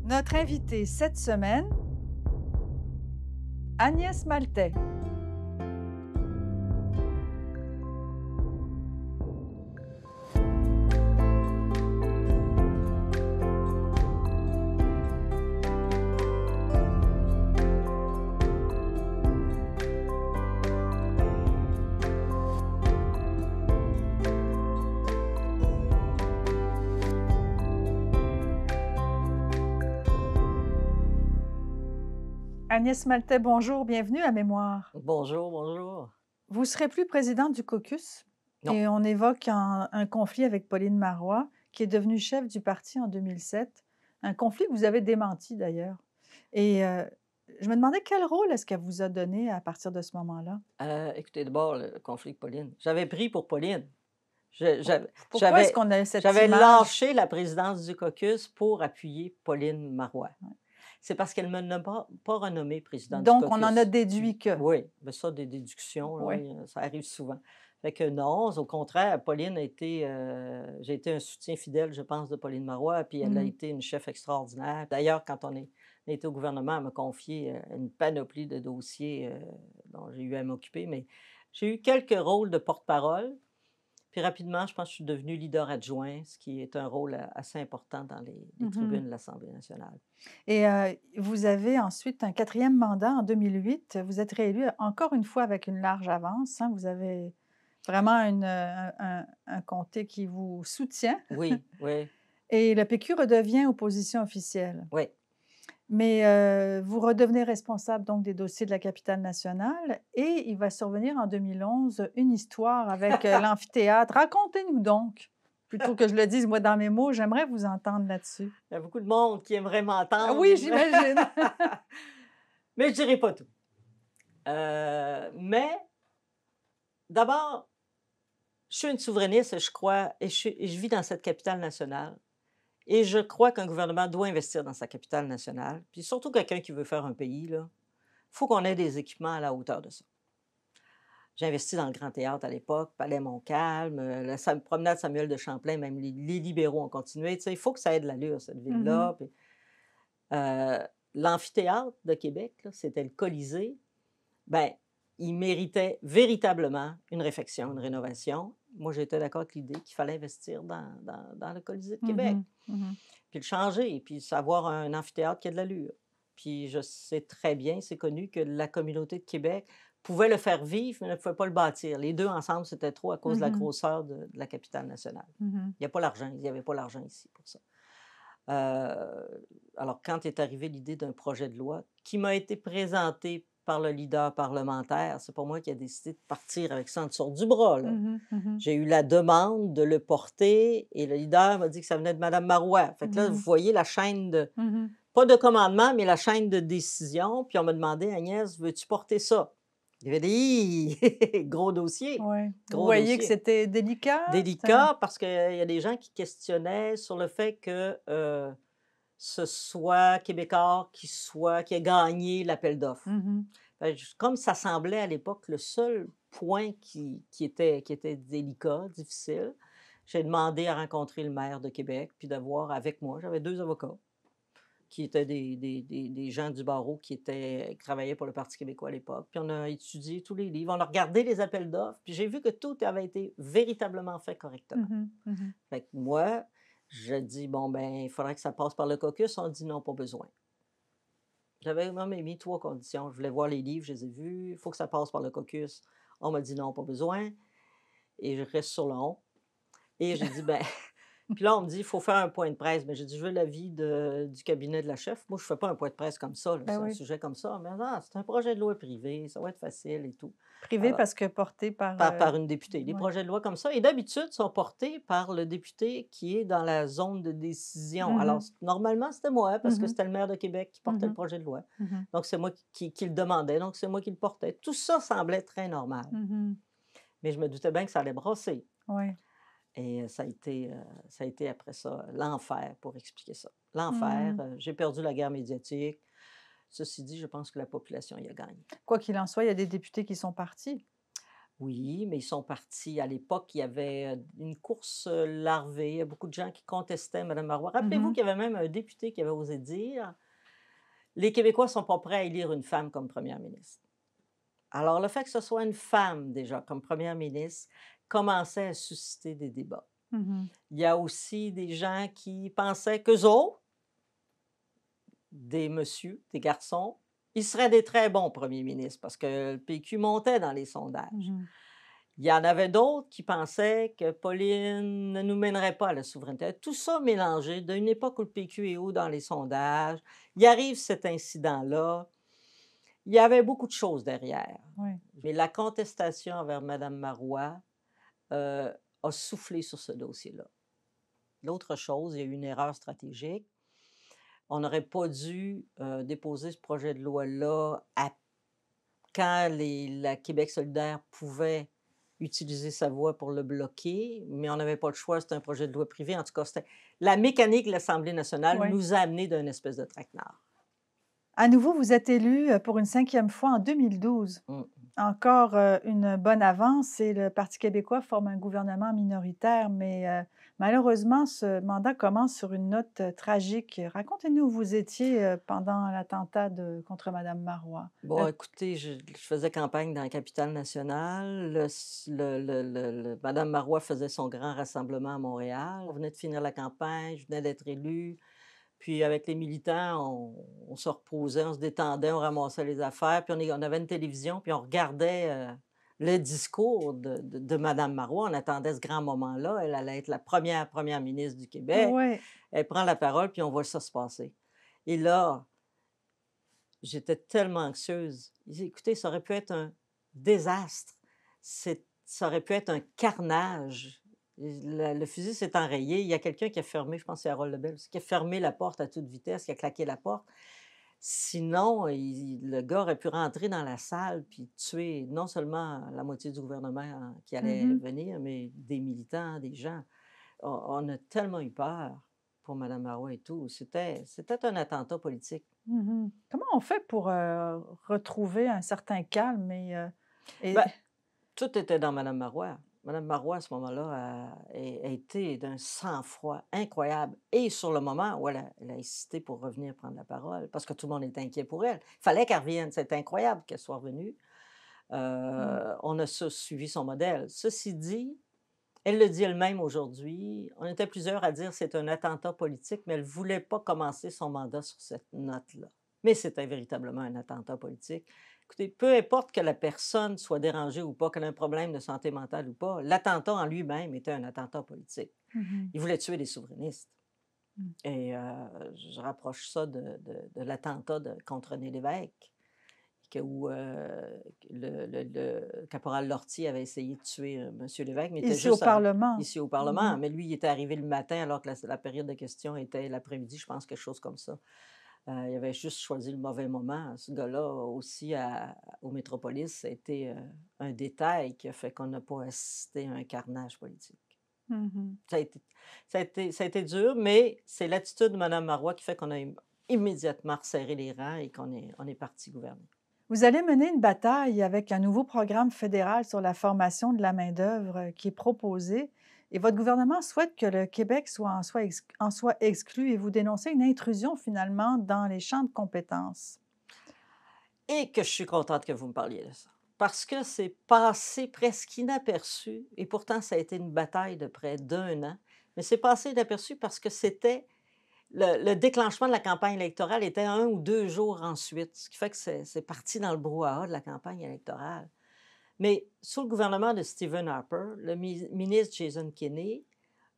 Notre invitée cette semaine, Agnès Maltais. Agnès Maltais, bonjour, bienvenue à Mémoire. Bonjour, bonjour. Vous ne serez plus présidente du caucus Non. et on évoque un conflit avec Pauline Marois, qui est devenue chef du parti en 2007. Un conflit que vous avez démenti d'ailleurs. Et je me demandais quel rôle est-ce qu'elle vous a donné à partir de ce moment-là? Écoutez, d'abord, le conflit avec Pauline. J'avais pris pour Pauline. Je- j'avais Pourquoi est-ce j'avais- qu'on a cette j'avais image? lâché la présidence du caucus pour appuyer Pauline Marois. C'est parce qu'elle ne me pas renommée présidente du Donc, caucus. on en a déduit que. Oui, mais ça, des déductions, là, Oui. ça arrive souvent. Fait que non, au contraire, Pauline a été, j'ai été un soutien fidèle, je pense, de Pauline Marois, puis elle a Mhm. été une chef extraordinaire. D'ailleurs, quand on était au gouvernement, elle m'a confié une panoplie de dossiers dont j'ai eu à m'occuper, mais j'ai eu quelques rôles de porte-parole. Puis rapidement, je pense que je suis devenue leader adjoint, ce qui est un rôle assez important dans les Mhm. tribunes de l'Assemblée nationale. Et vous avez ensuite un 4e mandat en 2008. Vous êtes réélu encore une fois avec une large avance, hein. Vous avez vraiment un comté qui vous soutient. Oui, oui, Et le PQ redevient opposition officielle. oui. Mais vous redevenez responsable donc des dossiers de la capitale nationale et il va survenir en 2011 une histoire avec l'amphithéâtre. Racontez-nous donc, plutôt que je le dise moi dans mes mots, j'aimerais vous entendre là-dessus. Il y a beaucoup de monde qui aimerait Ah oui, m'entendre. j'imagine. Mais je dirai pas tout. Mais d'abord, je suis une souverainiste, je crois, et je vis dans cette capitale nationale. Et je crois qu'un gouvernement doit investir dans sa capitale nationale. Puis surtout quelqu'un qui veut faire un pays, il faut qu'on ait des équipements à la hauteur de ça. J'ai investi dans le Grand Théâtre à l'époque, Palais Montcalm, la promenade Samuel de Champlain, même les libéraux ont continué. Tu sais, il faut que ça ait de l'allure, cette ville-là. Puis, l'amphithéâtre de Québec, là, c'était le Colisée. Bien, il méritait véritablement une réfection, une rénovation. Moi, j'étais d'accord avec l'idée qu'il fallait investir dans le Colisée de Québec, puis le changer, puis avoir un amphithéâtre qui a de l'allure. Puis je sais très bien, c'est connu, que la communauté de Québec pouvait le faire vivre, mais ne pouvait pas le bâtir. Les deux ensemble, c'était trop à cause de la grosseur de la capitale nationale. Il n'y a pas l'argent, il n'y avait pas l'argent ici pour ça. Alors, quand est arrivée l'idée d'un projet de loi qui m'a été présenté par le leader parlementaire, c'est pas moi qui ai décidé de partir avec ça en dessous du bras, là. J'ai eu la demande de le porter et le leader m'a dit que ça venait de Mme Marois. Fait que là, vous voyez la chaîne de, pas de commandement, mais la chaîne de décision. Puis on m'a demandé, Agnès, veux-tu porter ça? Il avait dit, gros dossier. Ouais. Vous Gros voyez que dossier. c'était délicat? Délicat parce qu'il y a des gens qui questionnaient sur le fait que ce soit Québécois qui a gagné l'appel d'offres. Comme ça semblait à l'époque le seul point qui était délicat, difficile, j'ai demandé à rencontrer le maire de Québec, puis de voir avec moi. J'avais 2 avocats qui étaient des gens du barreau qui travaillaient pour le Parti québécois à l'époque. Puis on a étudié tous les livres, on a regardé les appels d'offres, puis j'ai vu que tout avait été véritablement fait correctement. Fait que moi, je dis, bon, ben, il faudrait que ça passe par le caucus. On dit non, pas besoin. J'avais même mis 3 conditions. Je voulais voir les livres, je les ai vus. Il faut que ça passe par le caucus. On m'a dit non, pas besoin. Et je reste sur le on. Et j'ai dit, ben, puis là, on me dit, il faut faire un point de presse. Mais j'ai dit, je veux l'avis du cabinet de la chef. Moi, je ne fais pas un point de presse comme ça, là, Ben c'est un oui. sujet comme ça. Mais non, c'est un projet de loi privé, ça va être facile et tout. Privé Alors, parce que porté par... par une députée. Les ouais. projets de loi comme ça, et d'habitude, sont portés par le député qui est dans la zone de décision. Alors, normalement, c'était moi, parce que c'était le maire de Québec qui portait le projet de loi. Donc, c'est moi qui le demandais, donc c'est moi qui le portais. Tout ça semblait très normal. Mais je me doutais bien que ça allait brasser. Ouais. Et ça a été après ça l'enfer pour expliquer ça. L'enfer. J'ai perdu la guerre médiatique. Ceci dit, je pense que la population y a gagné. Quoi qu'il en soit, il y a des députés qui sont partis. Oui, mais ils sont partis. À l'époque, il y avait une course larvée. Il y a beaucoup de gens qui contestaient Mme Marois. Rappelez-vous Mhm. qu'il y avait même un député qui avait osé dire les Québécois ne sont pas prêts à élire une femme comme première ministre. Alors, le fait que ce soit une femme, déjà, comme première ministre, commençait à susciter des débats. Mhm. Il y a aussi des gens qui pensaient qu'eux autres, des messieurs, des garçons, ils seraient des très bons premiers ministres parce que le PQ montait dans les sondages. Mhm. Il y en avait d'autres qui pensaient que Pauline ne nous mènerait pas à la souveraineté. Tout ça mélangé d'une époque où le PQ est haut dans les sondages. Il arrive cet incident-là. Il y avait beaucoup de choses derrière. Oui. Mais la contestation envers Mme Marois a soufflé sur ce dossier-là. L'autre chose, il y a eu une erreur stratégique. On n'aurait pas dû déposer ce projet de loi-là quand la Québec solidaire pouvait utiliser sa voix pour le bloquer, mais on n'avait pas le choix, c'était un projet de loi privé. En tout cas, la mécanique de l'Assemblée nationale Oui. nous a amenés d'une espèce de traquenard. À nouveau, vous êtes élu pour une 5e fois en 2012. Encore une bonne avance et le Parti québécois forme un gouvernement minoritaire, mais malheureusement, ce mandat commence sur une note tragique. Racontez-nous où vous étiez pendant l'attentat contre Mme Marois. Bon, écoutez, je faisais campagne dans la capitale nationale. Mme Marois faisait son grand rassemblement à Montréal. On venait de finir la campagne, je venais d'être élue. Puis avec les militants, on se reposait, on se détendait, on ramassait les affaires, puis on avait une télévision, puis on regardait le discours de Mme Marois. On attendait ce grand moment-là. Elle allait être la première ministre du Québec. Oui. Elle prend la parole, puis on voit ça se passer. Et là, j'étais tellement anxieuse. Écoutez, ça aurait pu être un désastre. Ça aurait pu être un carnage. Le fusil s'est enrayé. Il y a quelqu'un qui a fermé, je pense que c'est Harold Lebel, qui a fermé la porte à toute vitesse, qui a claqué la porte. Sinon, le gars aurait pu rentrer dans la salle puis tuer non seulement la moitié du gouvernement qui allait venir, mais des militants, des gens. On a tellement eu peur pour Mme Marois et tout. C'était un attentat politique. Comment on fait pour retrouver un certain calme Ben, tout était dans Mme Marois. Mme Marois, à ce moment-là, a été d'un sang-froid incroyable. Et sur le moment où elle a insisté pour revenir prendre la parole, parce que tout le monde était inquiet pour elle. Il fallait qu'elle revienne. C'était incroyable qu'elle soit revenue. On a suivi son modèle. Ceci dit, elle le dit elle-même aujourd'hui. On était plusieurs à dire que c'est un attentat politique, mais elle ne voulait pas commencer son mandat sur cette note-là. Mais c'était véritablement un attentat politique. Écoutez, peu importe que la personne soit dérangée ou pas, qu'elle ait un problème de santé mentale ou pas, l'attentat en lui-même était un attentat politique. Il voulait tuer des souverainistes. Et je rapproche ça de l'attentat contre René Lévesque, où le caporal Lortie avait essayé de tuer M. Lévesque. Mais ici au Parlement. Ici au Parlement. Mais lui, il était arrivé le matin alors que la période de questions était l'après-midi, je pense, quelque chose comme ça. Il avait juste choisi le mauvais moment. Ce gars-là, aussi, au Métropolis, ça a été un détail qui a fait qu'on n'a pas assisté à un carnage politique. Ça a été dur, mais c'est l'attitude de Mme Marois qui fait qu'on a immédiatement resserré les rangs et qu'on est parti gouverner. Vous allez mener une bataille avec un nouveau programme fédéral sur la formation de la main-d'œuvre qui est proposé. Et votre gouvernement souhaite que le Québec en soit exclu et vous dénoncez une intrusion finalement dans les champs de compétences. Et que je suis contente que vous me parliez de ça. Parce que c'est passé presque inaperçu, et pourtant ça a été une bataille de près d'1 an, mais c'est passé inaperçu parce que c'était le déclenchement de la campagne électorale était 1 ou 2 jours ensuite, ce qui fait que c'est parti dans le brouhaha de la campagne électorale. Mais sous le gouvernement de Stephen Harper, le ministre Jason Kenney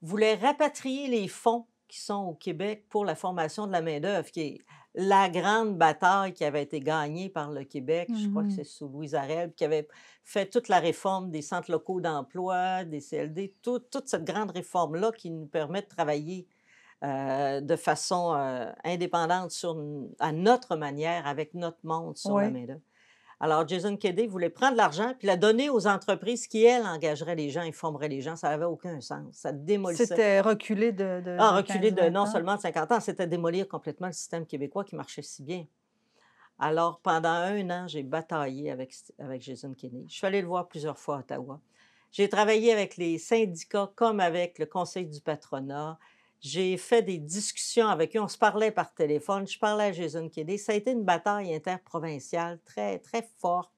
voulait rapatrier les fonds qui sont au Québec pour la formation de la main-d'œuvre, qui est la grande bataille qui avait été gagnée par le Québec, je crois que c'est sous Louise Arel, qui avait fait toute la réforme des centres locaux d'emploi, des CLD, toute cette grande réforme-là qui nous permet de travailler de façon indépendante à notre manière, avec notre monde sur la main-d'œuvre. Alors, Jason Kenney voulait prendre l'argent puis la donner aux entreprises qui, elles, engageraient les gens et formeraient les gens. Ça n'avait aucun sens. Ça démolissait. C'était reculé reculé 15, non 20 ans. seulement de 50 ans, c'était démolir complètement le système québécois qui marchait si bien. Alors, pendant 1 an, j'ai bataillé avec Jason Kenney. Je suis allée le voir plusieurs fois à Ottawa. J'ai travaillé avec les syndicats comme avec le conseil du patronat. J'ai fait des discussions avec eux. On se parlait par téléphone. Je parlais à Jason Kenney. Ça a été une bataille interprovinciale très, très forte.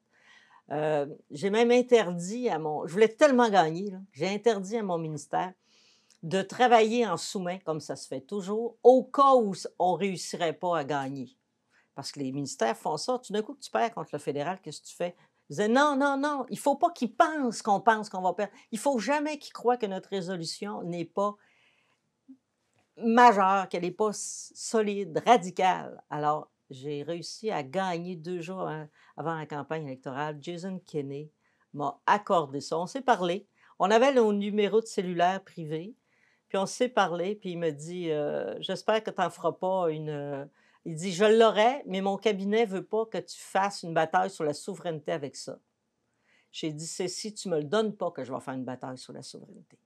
J'ai même interdit à mon... Je voulais tellement gagner, là. J'ai interdit à mon ministère de travailler en sous-main, comme ça se fait toujours, au cas où on ne réussirait pas à gagner. Parce que les ministères font ça. Tout d'un coup, tu perds contre le fédéral, qu'est-ce que tu fais? Ils disaient non, non, non, il ne faut pas qu'ils pensent qu'on va perdre. Il ne faut jamais qu'ils croient que notre résolution n'est pas majeure, qu'elle n'est pas solide, radicale. Alors, j'ai réussi à gagner 2 jours avant la campagne électorale. Jason Kenney m'a accordé ça. On s'est parlé. On avait nos numéros de cellulaire privés. Puis on s'est parlé, puis il me dit j'espère que tu n'en feras pas une. Il dit je l'aurais, mais mon cabinet ne veut pas que tu fasses une bataille sur la souveraineté avec ça. J'ai dit c'est si tu ne me le donnes pas que je vais faire une bataille sur la souveraineté,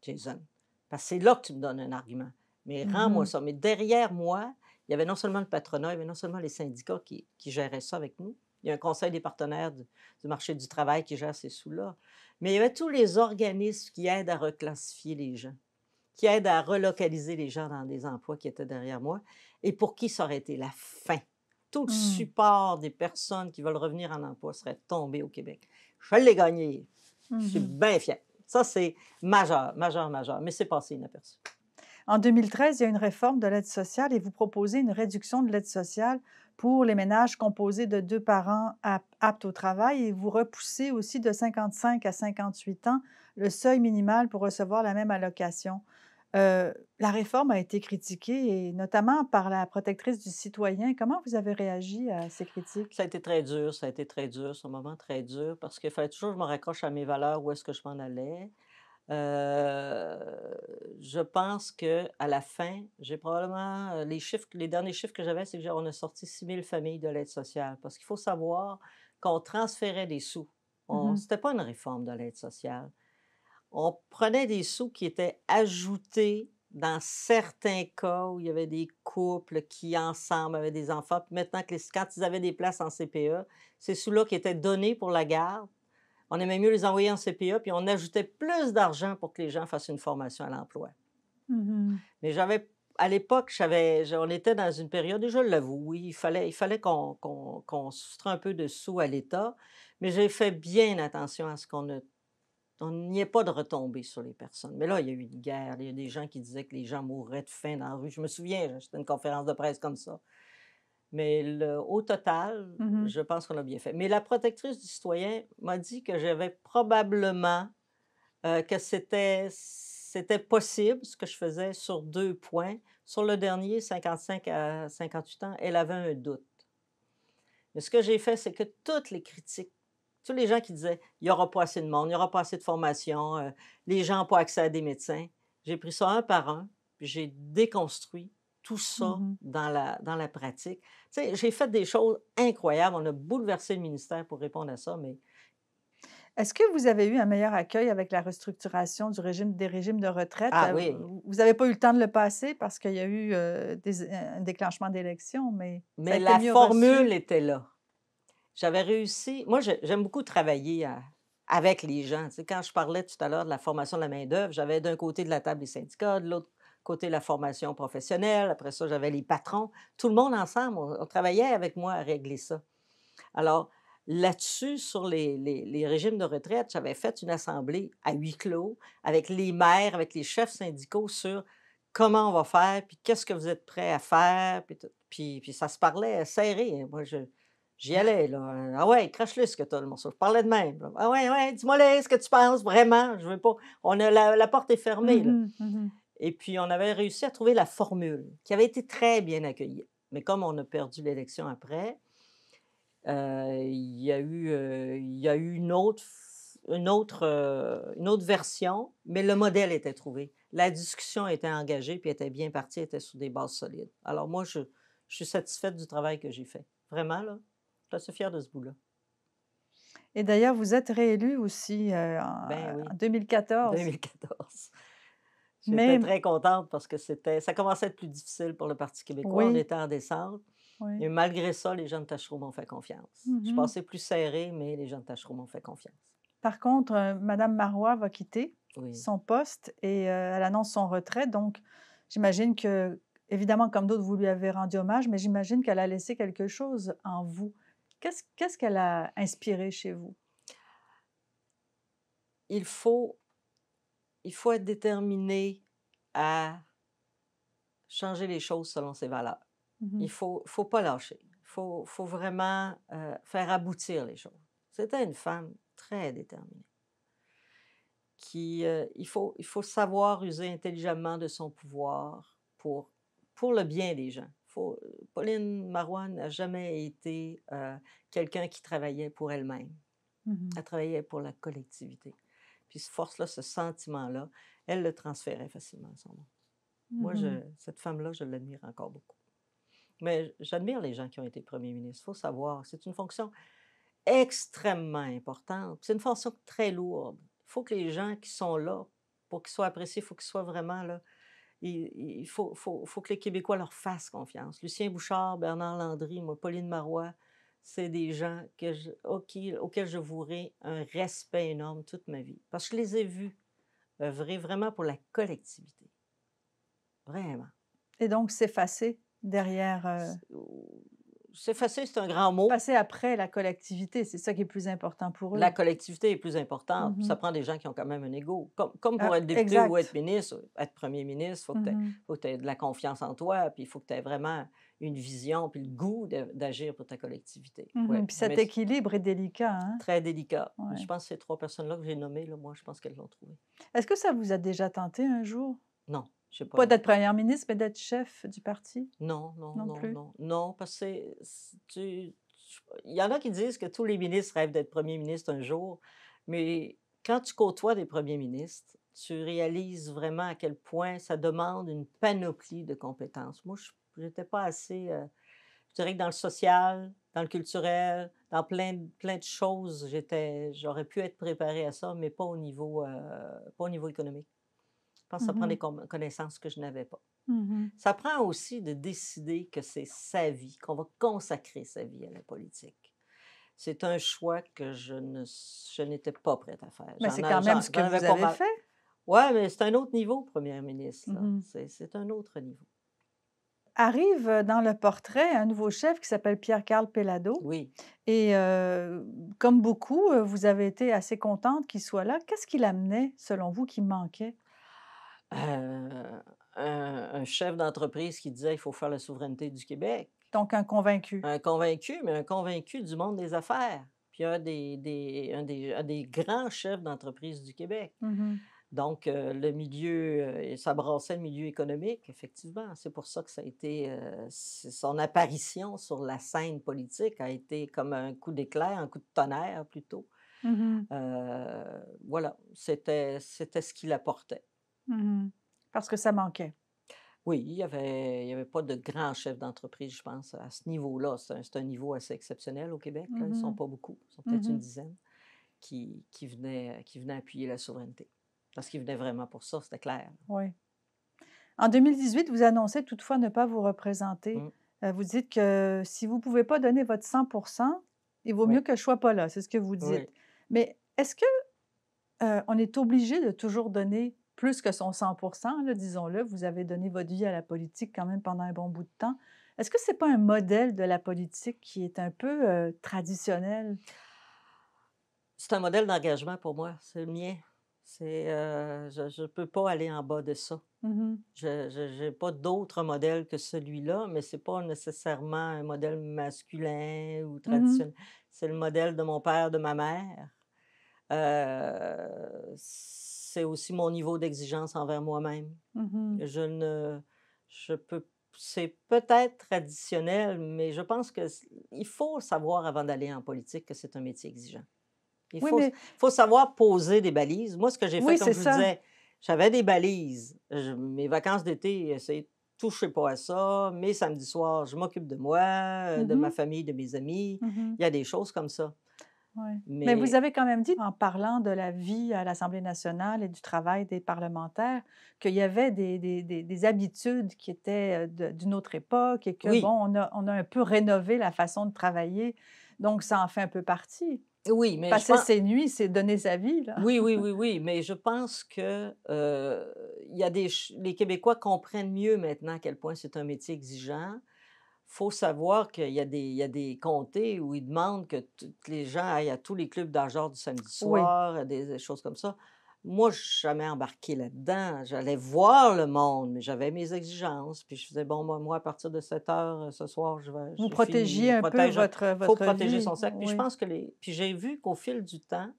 Jason. Parce que c'est là que tu me donnes un argument. Mais rends-moi ça. Mais derrière moi, il y avait non seulement le patronat, il y avait non seulement les syndicats qui géraient ça avec nous. Il y a un conseil des partenaires du marché du travail qui gère ces sous-là. Mais il y avait tous les organismes qui aident à reclassifier les gens, qui aident à relocaliser les gens dans des emplois qui étaient derrière moi et pour qui ça aurait été la fin. Tout le support des personnes qui veulent revenir en emploi serait tombé au Québec. Je l'ai gagné. Je suis bien fière. Ça, c'est majeur, majeur, majeur, mais c'est passé inaperçu. En 2013, il y a une réforme de l'aide sociale et vous proposez une réduction de l'aide sociale pour les ménages composés de 2 parents aptes au travail et vous repoussez aussi de 55 à 58 ans le seuil minimal pour recevoir la même allocation. La réforme a été critiquée, et notamment par la protectrice du citoyen. Comment vous avez réagi à ces critiques? Ça a été très dur, ça a été très dur, c'est un moment très dur parce qu'il fallait toujours que je me raccroche à mes valeurs, où est-ce que je m'en allais. Je pense qu'à la fin, j'ai probablement les derniers chiffres que j'avais, c'est qu'on a sorti 6 000 familles de l'aide sociale. Parce qu'il faut savoir qu'on transférait des sous. C'était pas une réforme de l'aide sociale. On prenait des sous qui étaient ajoutés dans certains cas où il y avait des couples qui, ensemble, avaient des enfants. Puis maintenant, quand ils avaient des places en CPE, ces sous-là qui étaient donnés pour la garde, on aimait mieux les envoyer en CPE, puis on ajoutait plus d'argent pour que les gens fassent une formation à l'emploi. Mais à l'époque, on était dans une période, et je l'avoue, oui, il fallait qu'on soustrait un peu de sous à l'État, mais j'ai fait bien attention à ce qu'on n'y ait pas de retombées sur les personnes. Mais là, il y a eu une guerre, il y a des gens qui disaient que les gens mourraient de faim dans la rue. Je me souviens, j'étais à une conférence de presse comme ça. Mais au total, je pense qu'on a bien fait. Mais la protectrice du citoyen m'a dit que j'avais probablement, que c'était possible, ce que je faisais sur 2 points. Sur le dernier, 55 à 58 ans, elle avait un doute. Mais ce que j'ai fait, c'est que toutes les critiques, tous les gens qui disaient il n'y aura pas assez de monde, il n'y aura pas assez de formation, les gens n'ont pas accès à des médecins, j'ai pris ça un par un, puis j'ai déconstruit tout ça dans la pratique. Tu sais, j'ai fait des choses incroyables. On a bouleversé le ministère pour répondre à ça, mais Est-ce que vous avez eu un meilleur accueil avec la restructuration des régimes de retraite? oui. Vous n'avez pas eu le temps de le passer parce qu'il y a eu un déclenchement d'élections, mais ça a Mais été la mieux formule reçu. était là. J'avais réussi. Moi, j'aime beaucoup travailler avec les gens. Tu sais, quand je parlais tout à l'heure de la formation de la main-d'œuvre, j'avais d'un côté de la table les syndicats, de l'autre côté la formation professionnelle. Après ça, j'avais les patrons. Tout le monde ensemble, on travaillait avec moi à régler ça. Alors, là-dessus, sur les régimes de retraite, j'avais fait une assemblée à huis clos avec les maires, avec les chefs syndicaux sur comment on va faire, puis qu'est-ce que vous êtes prêts à faire, puis, puis ça se parlait serré, hein. Moi, j'y allais, là. Ah ouais, crache-le ce que tu as, le morceau. Je parlais de même, là. Ah ouais, ouais, dis-moi là, ce que tu penses vraiment. Je veux pas. La porte est fermée, là. Et puis, on avait réussi à trouver la formule qui avait été très bien accueillie. Mais comme on a perdu l'élection après, il y a eu une autre version, mais le modèle était trouvé. La discussion était engagée, puis était bien partie, était sur des bases solides. Alors moi, je suis satisfaite du travail que j'ai fait. Vraiment, là, je suis assez fière de ce bout-là. Et d'ailleurs, vous êtes réélu aussi Ben oui, en 2014. 2014. J'étais Mais très contente parce que ça commençait à être plus difficile pour le Parti québécois. On oui, était en descente. Oui. Et malgré ça, les gens de Tachereau m'ont fait confiance. Je pensais plus serré, mais les gens de Tachereau m'ont fait confiance. Par contre, Mme Marois va quitter Oui. son poste et elle annonce son retrait. Donc, j'imagine que, évidemment, comme d'autres, vous lui avez rendu hommage, mais j'imagine qu'elle a laissé quelque chose en vous. Qu'est-ce qu'elle a inspiré chez vous? Il faut être déterminé à changer les choses selon ses valeurs. Il faut pas lâcher. Il faut vraiment faire aboutir les choses. C'était une femme très déterminée. Il faut savoir user intelligemment de son pouvoir pour le bien des gens. Pauline Marois n'a jamais été quelqu'un qui travaillait pour elle-même. Elle travaillait pour la collectivité. Puis cette force-là, ce sentiment-là, elle le transférait facilement à son nom. Moi, cette femme-là, je l'admire encore beaucoup. Mais j'admire les gens qui ont été premiers ministres. Il faut savoir, c'est une fonction extrêmement importante. C'est une fonction très lourde. Il faut que les gens qui sont là, pour qu'ils soient appréciés, il faut qu'ils soient vraiment là. Il faut que les Québécois leur fassent confiance. Lucien Bouchard, Bernard Landry, moi, Pauline Marois, c'est des gens auxquels je vouerai un respect énorme toute ma vie. Parce que je les ai vus œuvrer vraiment pour la collectivité. Vraiment. Et donc, s'effacer derrière... S'effacer, c'est un grand mot. Passer après la collectivité, c'est ça qui est plus important pour eux. La collectivité est plus importante. Ça prend des gens qui ont quand même un ego. Comme pour être député exact. ou être ministre, être premier ministre, il faut que tu aies de la confiance en toi, puis il faut que tu aies vraiment une vision, puis le goût d'agir pour ta collectivité. Ouais. Puis cet équilibre est délicat. Hein? Très délicat. Ouais. Je pense que ces 3 personnes-là que j'ai nommées, là, moi, je pense qu'elles l'ont trouvé. Est-ce que ça vous a déjà tenté un jour? Non. Je sais Pas d'être première ministre, mais d'être chef du parti? Non, plus? Non, parce que il y en a qui disent que tous les ministres rêvent d'être premier ministre un jour, mais quand tu côtoies des premiers ministres, tu réalises vraiment à quel point ça demande une panoplie de compétences. Moi, je n'étais pas assez, je dirais que dans le social, dans le culturel, dans plein de choses, j'aurais pu être préparée à ça, mais pas au niveau économique. Je pense que ça prend des connaissances que je n'avais pas. Ça prend aussi de décider que c'est sa vie, qu'on va consacrer sa vie à la politique. C'est un choix que je n'étais pas prête à faire. Mais c'est quand même ce que vous avez fait. Oui, mais c'est un autre niveau, première ministre. C'est un autre niveau. Arrive dans le portrait un nouveau chef qui s'appelle Pierre-Carl Péladeau. Oui. Et comme beaucoup, vous avez été assez contente qu'il soit là. Qu'est-ce qu'il amenait, selon vous, qui manquait? Un chef d'entreprise qui disait qu'il faut faire la souveraineté du Québec. Donc, un convaincu. Un convaincu, mais un convaincu du monde des affaires. Puis un des grands chefs d'entreprise du Québec. Donc, le milieu, ça brassait le milieu économique, effectivement. C'est pour ça que ça a été... son apparition sur la scène politique a été comme un coup d'éclair, un coup de tonnerre plutôt. Voilà, c'était ce qu'il apportait. Parce que ça manquait. Oui, il y avait pas de grands chefs d'entreprise, je pense, à ce niveau-là. C'est un niveau assez exceptionnel au Québec. Là. Ils ne sont pas beaucoup. Ils sont peut-être une dizaine qui venaient appuyer la souveraineté. Parce qu'ils venaient vraiment pour ça, c'était clair. Oui. En 2018, vous annoncez toutefois ne pas vous représenter. Vous dites que si vous ne pouvez pas donner votre 100%, il vaut mieux que je ne sois pas là. C'est ce que vous dites. Oui. Mais est-ce que on est obligé de toujours donner plus que son 100%, là, disons-le? Vous avez donné votre vie à la politique quand même pendant un bon bout de temps. Est-ce que ce n'est pas un modèle de la politique qui est un peu traditionnel? C'est un modèle d'engagement pour moi. C'est le mien. Je ne peux pas aller en bas de ça. Je n'ai pas d'autre modèle que celui-là, mais ce n'est pas nécessairement un modèle masculin ou traditionnel. C'est le modèle de mon père, de ma mère. C'est aussi mon niveau d'exigence envers moi-même. C'est peut-être traditionnel, mais je pense qu'il faut savoir avant d'aller en politique que c'est un métier exigeant. Il faut savoir poser des balises. Moi, ce que j'ai fait, comme je vous disais, j'avais des balises. Mes vacances d'été, c'est touchez pas à ça. Mes samedis soirs, je m'occupe de moi, de ma famille, de mes amis. Il y a des choses comme ça. Ouais. Mais vous Mais avez quand même dit, en parlant de la vie à l'Assemblée nationale et du travail des parlementaires, qu'il y avait des habitudes qui étaient, d'une autre époque et que, bon, oui, on a un peu rénové la façon de travailler, donc ça en fait un peu partie. oui, mais je Passer pense ses nuits, c'est donner sa vie, là. oui, oui, oui, oui, mais je pense que, il y a des ch les Québécois comprennent mieux maintenant à quel point c'est un métier exigeant. Faut savoir qu'il y a des comtés où ils demandent que tous les gens aillent à tous les clubs d'argent du samedi Oui. soir, des choses comme ça. Moi, je suis jamais embarquée là-dedans. J'allais voir le monde, mais j'avais mes exigences. Puis je faisais: «Bon, moi, à partir de 7 heures ce soir, Vous j'ai fini». protégiez Je un peu protège faut votre protéger vie, son cercle. Puis je oui. pense que puis j'ai vu qu'au fil du temps,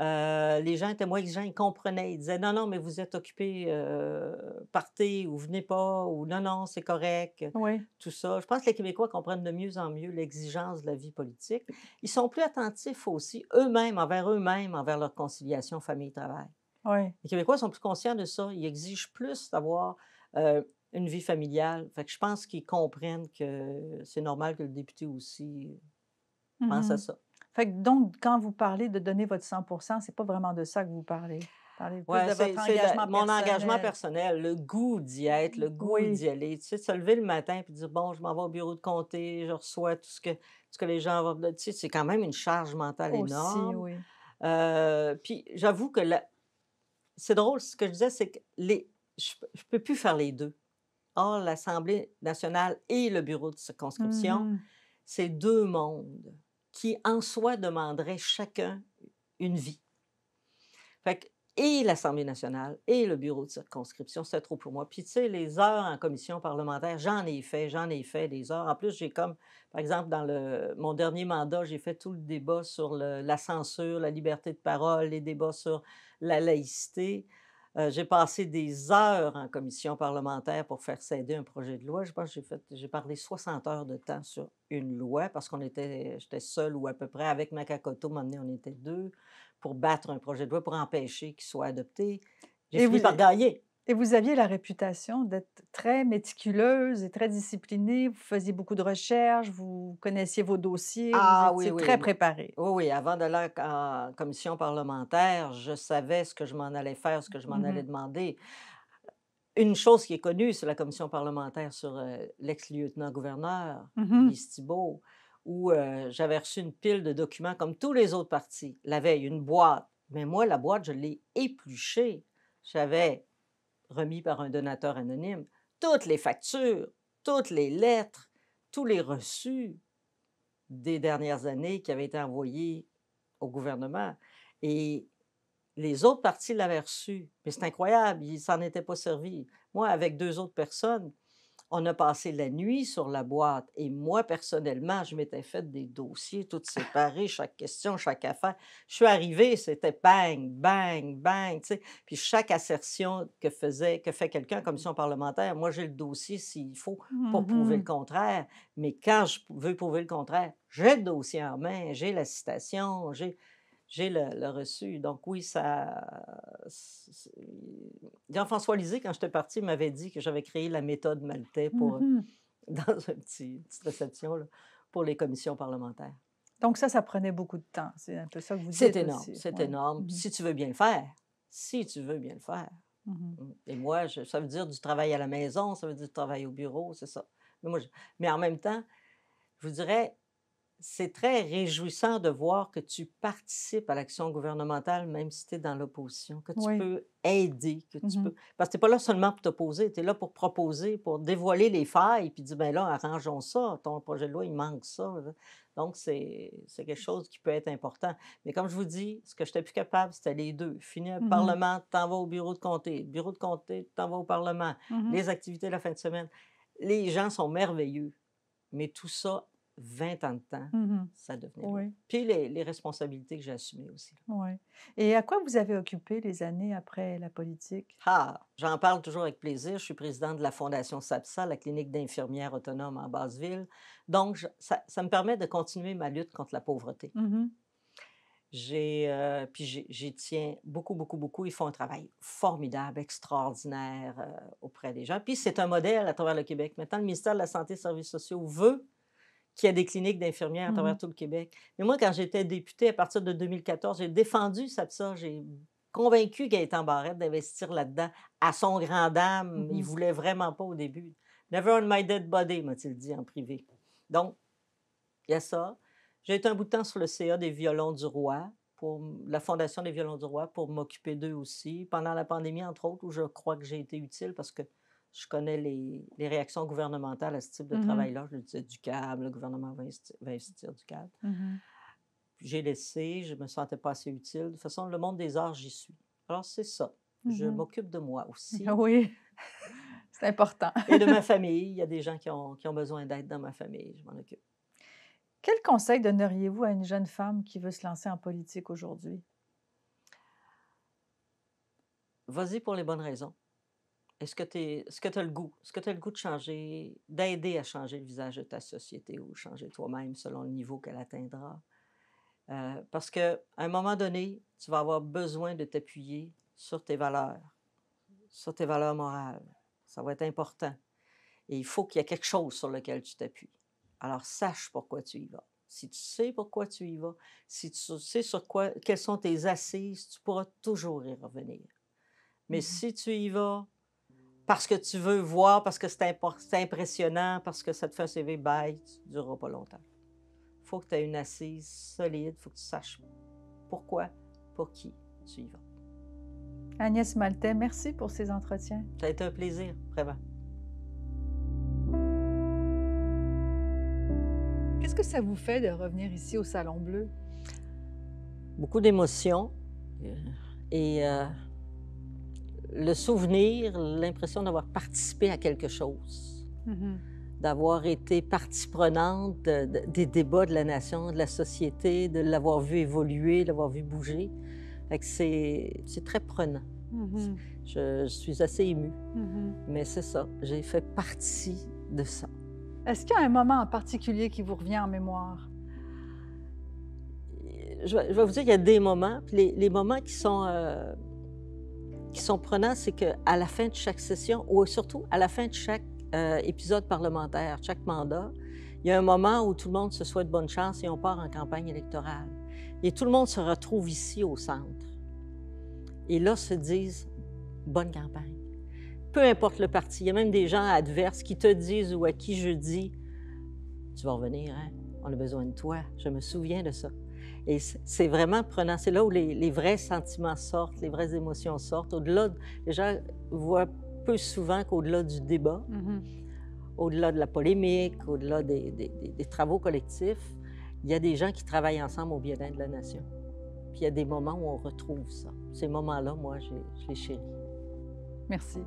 les gens étaient moins exigeants, ils comprenaient. Ils disaient: «Non, non, mais vous êtes occupés, partez ou venez pas» ou «Non, non, c'est correct», Oui. tout ça. Je pense que les Québécois comprennent de mieux en mieux l'exigence de la vie politique. Ils sont plus attentifs aussi, eux-mêmes, envers leur conciliation famille-travail. Oui. Les Québécois sont plus conscients de ça. Ils exigent plus d'avoir, une vie familiale. Fait que je pense qu'ils comprennent que c'est normal que le député aussi pense à Mmh. ça. Fait que donc quand vous parlez de donner votre 100 c'est pas vraiment de ça que vous parlez? Vous parlez plus Ouais, de votre c'est la engagement mon engagement personnel. personnel, le goût d'y être, le goût Oui, d'y aller. Tu sais, de se lever le matin puis dire: «Bon, je m'en vais au bureau de comté, je reçois tout ce que les gens vont me», tu sais, c'est quand même une charge mentale aussi, énorme. oui. Puis j'avoue que c'est drôle, ce que je disais, c'est que je peux plus faire les 2. Or, l'Assemblée nationale et le bureau de circonscription, Mmh. c'est 2 mondes qui, en soi, demanderaient chacun une vie. Fait que et l'Assemblée nationale et le bureau de circonscription, c'était trop pour moi. Puis tu sais, les heures en commission parlementaire, j'en ai fait des heures. En plus, j'ai comme, par exemple, dans mon dernier mandat, j'ai fait tout le débat sur la censure, la liberté de parole, les débats sur la laïcité. J'ai passé des heures en commission parlementaire pour faire céder un projet de loi. Je pense que j'ai parlé 60 heures de temps sur une loi parce j'étais seule ou à peu près avec Makakoto, un moment donné, on était 2 pour battre un projet de loi, pour empêcher qu'il soit adopté. J'ai Et vous fini par gagner. et vous aviez la réputation d'être très méticuleuse et très disciplinée. Vous faisiez beaucoup de recherches, vous connaissiez vos dossiers, vous Ah oui, étiez oui, très préparée. oui, oui, avant d'aller en commission parlementaire, je savais ce que je m'en allais faire, ce que je m'en allais Mmh. demander. Une chose qui est connue, c'est la commission parlementaire sur, l'ex-lieutenant-gouverneur, Mmh. Lise Thibault, où, j'avais reçu une pile de documents comme tous les autres partis. La veille, une boîte, mais moi, la boîte, je l'ai épluchée. J'avais remis par un donateur anonyme, toutes les factures, toutes les lettres, tous les reçus des dernières années qui avaient été envoyés au gouvernement et les autres partis l'avaient reçu. Mais c'est incroyable, ils s'en étaient pas servis. Moi, avec 2 autres personnes, on a passé la nuit sur la boîte et moi, personnellement, je m'étais fait des dossiers tout séparés, chaque question, chaque affaire. Je suis arrivée, c'était bang, bang, bang, tu sais? Puis chaque assertion que fait quelqu'un en commission parlementaire, moi, j'ai le dossier s'il faut pour prouver le Mmh. contraire. Mais quand je veux prouver le contraire, j'ai le dossier en main, j'ai la citation, j'ai le reçu. Donc oui, c'est Jean-François Lisée, quand j'étais partie, m'avait dit que j'avais créé la méthode Maltais pour, Mmh. dans une petite réception là, pour les commissions parlementaires. Donc ça prenait beaucoup de temps. C'est un peu ça que vous C'est dites énorme, aussi? c'est Oui. énorme. Mmh. Si tu veux bien le faire, si tu veux bien le faire. Mmh. Et moi, ça veut dire du travail à la maison, ça veut dire du travail au bureau, c'est ça. Mais mais en même temps, je vous dirais, c'est très réjouissant de voir que tu participes à l'action gouvernementale, même si tu es dans l'opposition, que tu Oui. peux aider, que tu Mmh. peux parce que tu es pas là seulement pour t'opposer, tu es là pour proposer, pour dévoiler les failles, puis dire: «Ben là, arrangeons ça, ton projet de loi, il manque ça», là. Donc c'est quelque chose qui peut être important. Mais comme je vous dis, ce que je n'étais plus capable, c'était les 2. Fini le Mmh. parlement, tu t'en vas au bureau de comté. Le bureau de comté, tu t'en vas au parlement. Mmh. Les activités la fin de semaine. Les gens sont merveilleux. Mais tout ça, 20 ans de temps, Mmh. ça devenait lourd. Oui, Puis les responsabilités que j'ai assumées aussi. oui. Et à quoi vous avez occupé les années après la politique? Ah! J'en parle toujours avec plaisir. Je suis présidente de la Fondation SAPSA, la clinique d'infirmières autonomes en Basse-Ville. Donc ça me permet de continuer ma lutte contre la pauvreté. Mmh. Puis j'y tiens beaucoup, beaucoup, beaucoup. Ils font un travail formidable, extraordinaire, auprès des gens. Puis c'est un modèle à travers le Québec. Maintenant, le ministère de la Santé et des Services sociaux veut qu'il y a des cliniques d'infirmières à travers Mhm. tout le Québec. Mais moi, quand j'étais députée, à partir de 2014, j'ai défendu ça. J'ai convaincu Gaétan Barrette d'investir là-dedans à son grand dame. Il ne Mhm. voulait vraiment pas au début. Never on my dead body, m'a-t-il dit en privé. Donc, il y a ça. J'ai été un bout de temps sur le CA des Violons du Roi, pour la Fondation des Violons du Roi, pour m'occuper d'eux aussi. Pendant la pandémie, entre autres, où je crois que j'ai été utile parce que je connais les réactions gouvernementales à ce type de Mhm. travail-là. Je le disais, du câble, le gouvernement va investir du câble. Mhm. J'ai laissé, je ne me sentais pas assez utile. De toute façon, le monde des arts, j'y suis. Alors, c'est ça. Je Mhm. m'occupe de moi aussi Oui, c'est important. et de ma famille. Il y a des gens qui ont besoin d'aide dans ma famille. Je m'en occupe. Quel conseil donneriez-vous à une jeune femme qui veut se lancer en politique aujourd'hui? Vas-y pour les bonnes raisons. Est-ce que tu as le goût? Est-ce que tu as le goût de changer, d'aider à changer le visage de ta société ou changer toi-même selon le niveau qu'elle atteindra? Parce qu'à un moment donné, tu vas avoir besoin de t'appuyer sur tes valeurs morales. Ça va être important. Et il faut qu'il y ait quelque chose sur lequel tu t'appuies. Alors, sache pourquoi tu y vas. Si tu sais pourquoi tu y vas, si tu sais quelles sont tes assises, tu pourras toujours y revenir. Mais Mhm. si tu y vas parce que tu veux voir, parce que c'est impressionnant, parce que ça te fait un CV, bye, tu ne dureras pas longtemps. Il faut que tu aies une assise solide, il faut que tu saches pourquoi, pour qui tu y vas. Agnès Maltais, merci pour ces entretiens. Ça a été un plaisir, vraiment. Qu'est-ce que ça vous fait de revenir ici au Salon Bleu? Beaucoup d'émotions et le souvenir, l'impression d'avoir participé à quelque chose, d'avoir été partie prenante des débats de la nation, de la société, de l'avoir vu évoluer, de l'avoir vu bouger. Fait que c'est très prenant. Je suis assez émue, mais c'est ça, j'ai fait partie de ça. Est-ce qu'il y a un moment en particulier qui vous revient en mémoire? Je vais vous dire qu'il y a des moments, puis les moments qui sont prenants, c'est qu'à la fin de chaque session, ou surtout à la fin de chaque épisode parlementaire, chaque mandat, il y a un moment où tout le monde se souhaite bonne chance et on part en campagne électorale. Et tout le monde se retrouve ici au centre. Et là, se disent « bonne campagne ». Peu importe le parti, il y a même des gens adverses qui te disent ou à qui je dis « tu vas revenir, hein? On a besoin de toi ». Je me souviens de ça. Et c'est vraiment prenant. C'est là où les vrais sentiments sortent, les vraies émotions sortent. Les gens voient peu souvent qu'au-delà du débat, au-delà de la polémique, au-delà des travaux collectifs, il y a des gens qui travaillent ensemble au bien-être de la nation. Puis il y a des moments où on retrouve ça. Ces moments-là, moi, je les chéris. Merci.